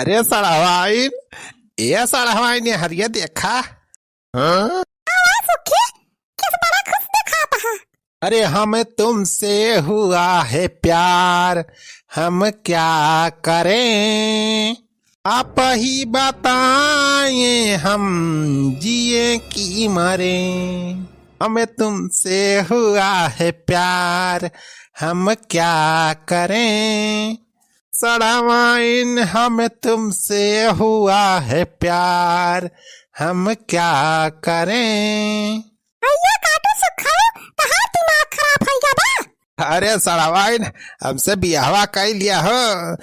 अरे सड़हवाइन, ये सड़हवाइन ये हरिया देखा। हाँ? अरे हमें तुमसे हुआ है प्यार, हम क्या करें, आप ही बताएं हम जिए कि मरे। हमें तुमसे हुआ है प्यार, हम क्या करें, सड़हवाइन हमें तुमसे हुआ है प्यार, हम क्या करें। अरे सड़हवाइन, हमसे बियाहवा कर लिया हो,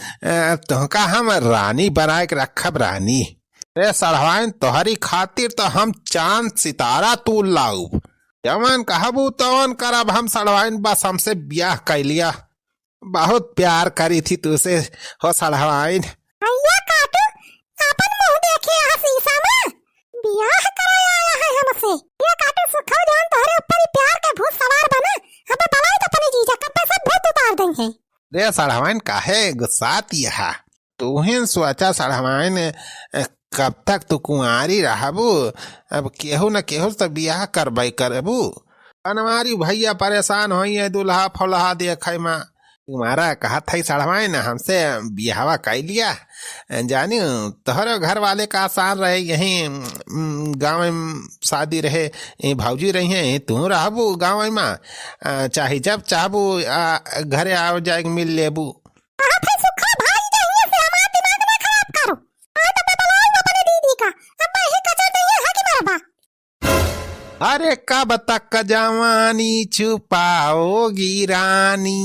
तुहका हम रानी बना के रखब रानी। अरे सड़हवाइन, तोहरी खातिर तो हम चांद सितारा तूल लाऊ, जवन कहबू तवन करब हम सड़हवाइन, बस हमसे ब्याह कर लिया। बहुत प्यार करी थी तुझसे हो सड़हवाइन। रे सड़हवाइन काहे गुस्साती है, तूहिन सोचा सड़हवाइन कब तक तू कुंवारी रहबू, अब केहू न केहू तो बियाह करबे करबू। हमारी भैया परेशान हो दुल्हा फुलहा देखे में, तुम्हारा कहा था सड़हवाइन हमसे बियाहवा कर लिया, जानी तोहरे घर वाले का आसान रहे, यहीं गाँव में शादी रहे, भौजी रही है, तू रहबू गाँव में, चाहे जब चाहबू घरे आओ जाए मिल लेबू। अरे कब तक जवानी छुपाओगी रानी,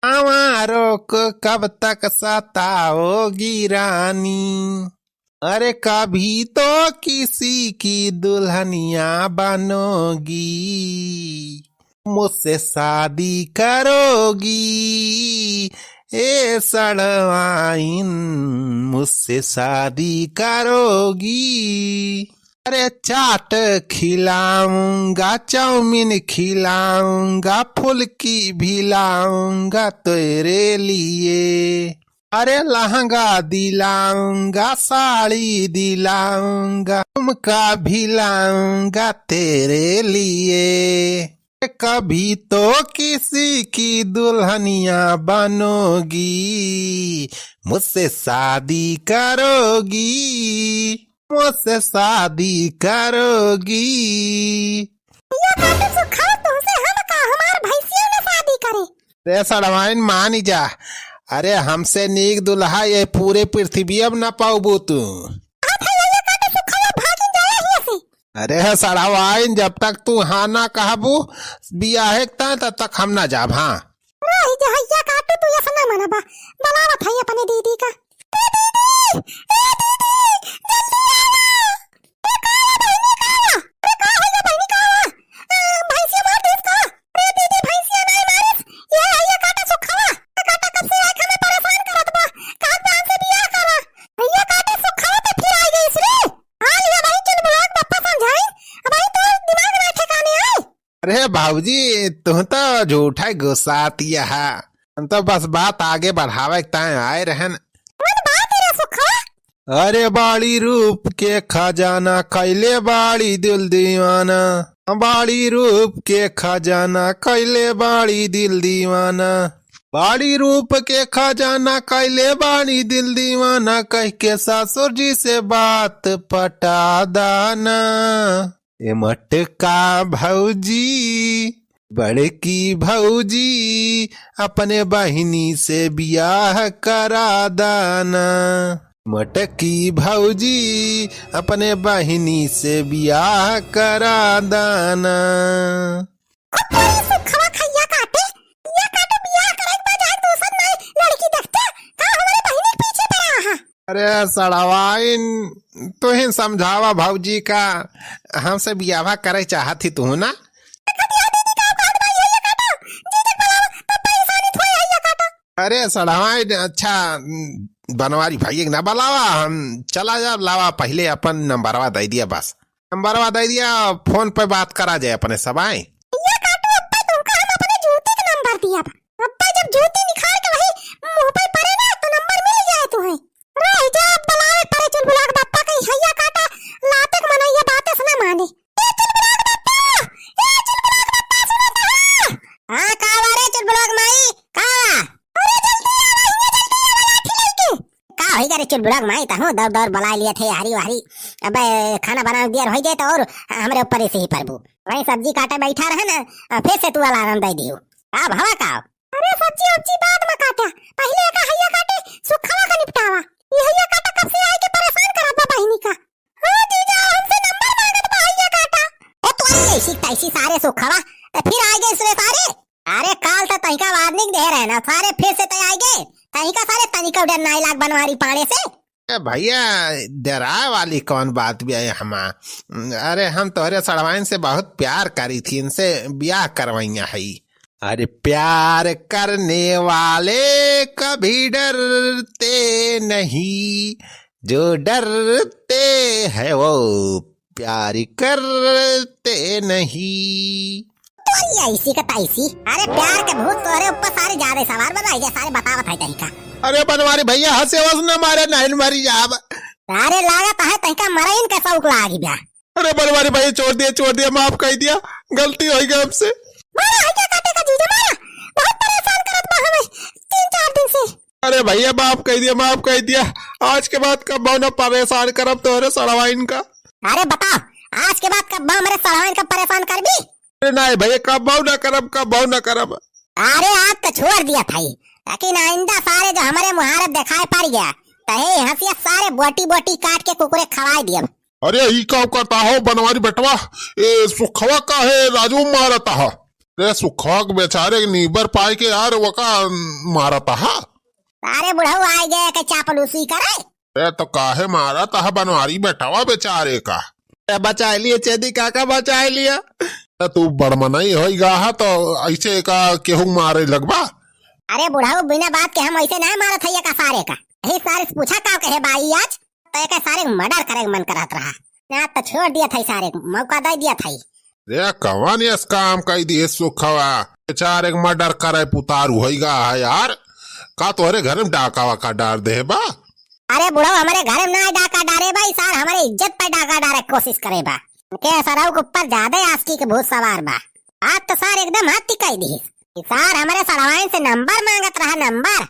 हमारो को कब तक सताओगी रानी, अरे कभी तो किसी की दुल्हनिया बनोगी, मुझसे शादी करोगी, ए सड़हवाइन मुझसे शादी करोगी। अरे चाट खिलाऊंगा, चाउमीन खिलाऊंगा, फुल्की भी लाऊंगा तेरे लिए, अरे लहंगा दिलाऊंगा, साड़ी दिलाऊंगा, झुमका भी लाऊंगा तेरे लिए, कभी तो किसी की दुल्हनिया बनोगी, मुझसे शादी करोगी, मुझसे शादी करोगी। रे सड़हवाइन मान जा, अरे हमसे नीक दुल्हा ये पूरे पृथ्वी अब न पाऊबू तू। अरे सड़हवाइन, जब तक तू हाँ ना कहबू बियाह तब तक हम ना जाब। हाँ अरे भाऊजी, तू तो झूठा गुस्साती है, हम तो बस बात आगे बढ़ावे आए रहन। अरे बाड़ी रूप के खजाना कैले बाड़ी दिल दीवाना, बाड़ी रूप के खजाना कैले बाड़ी दिल दीवाना, बाड़ी रूप के खजाना कैले बाड़ी दिल दीवाना, कह के ससुर जी से बात पटा दाना। ए मटका भौजी, बड़की भौजी, अपने बहिनी से बियाह करा दाना, मटकी भौजी, अपने बहिनी से बियाह करा दाना। अरे सड़हवाइन, तुहिन समझावा भौजी का, हमसे बियाह करे चाहती तू ना। अरे सड़हवाइन, अच्छा बनवारी भाई ना बुलावा, हम चला जा लावा, पहले अपन नंबरवा दे दिया, बस नंबरवा दे दिया, फोन पे बात करा जाए अपने सब आए। जब जूती निकाल के वही मुंह पे पड़े ना तो नंबर मिल जाए तुम्हें। बुढ़क माई तहु दौड़ दौड़ बुला लिए थे हरी हरी। अब खाना बना दिया हो जाए तो और हमारे ऊपर से ही प्रभु वही सब्जी काटे बैठा रहे ना, फिर से तू अलार्म दे दियो। अब हवा का अरे सब्जी उब्जी बाद में काटा, पहले का हैया काटे सुखवा का निपटावा। ये हैया काटा कब से आए के परेशान करत बा बहिनी का। हां जीजा हमसे नंबर मांगत बा हैया काटा। ए तू ऐसी तैसी सारे सुखवा फिर आ गए इसरे सारे। अरे काल तो तनिका वार्निंग दे रहे ना, सारे फिर से तय आ गए। तनिका सारे तनिका उधर 9 लाख बनवारी पाड़े से। भैया डरा वाली कौन बात भी है हमा। अरे हम तोहरे सड़वाइन से बहुत प्यार करी थी, इनसे ब्याह करवाइया है। अरे प्यार करने वाले कभी डरते नहीं, जो डरते हैं वो प्यार करते नहीं। ऐसी का तैसी। अरे प्यार के भूत तोरे ऊपर सारे ज्यादा सवार बनाई जा, सारे बतावत है तनिका। अरे बनवारी भैया हंसे वस न मारे नहीं मरी जाब। अरे लागत है तनिका मराइन के शौक लागी ब्याह। अरे बनवारी भैया छोड़ दिया माफ कर दिया, गलती हो गई हमसे। मारा है क्या काटे का जीजा मारा, बहुत परेशान करत बा हमें 3-4 दिन से। अरे भैया माफ कर दिया, आज के बाद कब न परेशान करब तोहरे सड़वाइन का। अरे बताओ आज के बाद कब मेरे सड़वाइन का परेशान कर भी। अरे नहीं भैया कब न करब। अरे आज तो छोड़ दिया था, लेकिन आइंदा सारे जो हमारे मुहारत दिखाए पड़ गया तहे हंसिया सारे बोटी काट के कुकुरे खवाई दिया। अरे ही का करता हो बनवारी बेटवा, ए सुखवा का है राजू मारता है। रे सुखवा के बेचारे नीबर पाए के यार वका मारता है। सारे बुढ़ऊ आए गए के चापलूसी करे। ए तो काहे मारता है बनवारी बेटवा बेचारे का। बचा लिए चेदी काका बचा लिया। तू बड़मनाई होगा है तो ऐसे का केहू मारे लगवा। अरे बुढ़ाऊ बिना बात के हम ऐसे नहीं मारत है का सारे का। यही सारे पूछा का कहे बाई आज तो एक सारे मर्डर करे मन करत रहा ना, तो छोड़ दिया था सारे मौका दे दिया था। रे कवन इस काम कई दिए सुखवा बेचारे मर्डर करे पुतार होगा है यार। का तोहरे घर में डाका वाका डार दे बा। अरे बुढ़ाऊ हमारे घर में ना डाका डारे भाई, सार हमारे इज्जत पर डाका डारे कोशिश करे बा के सराव के ऊपर ज्यादा आस्की के भूत सवार बा। आज तो सार एकदम हाथी कह दी सार हमारे सड़वाइन से नंबर मांगत रहा, नंबर।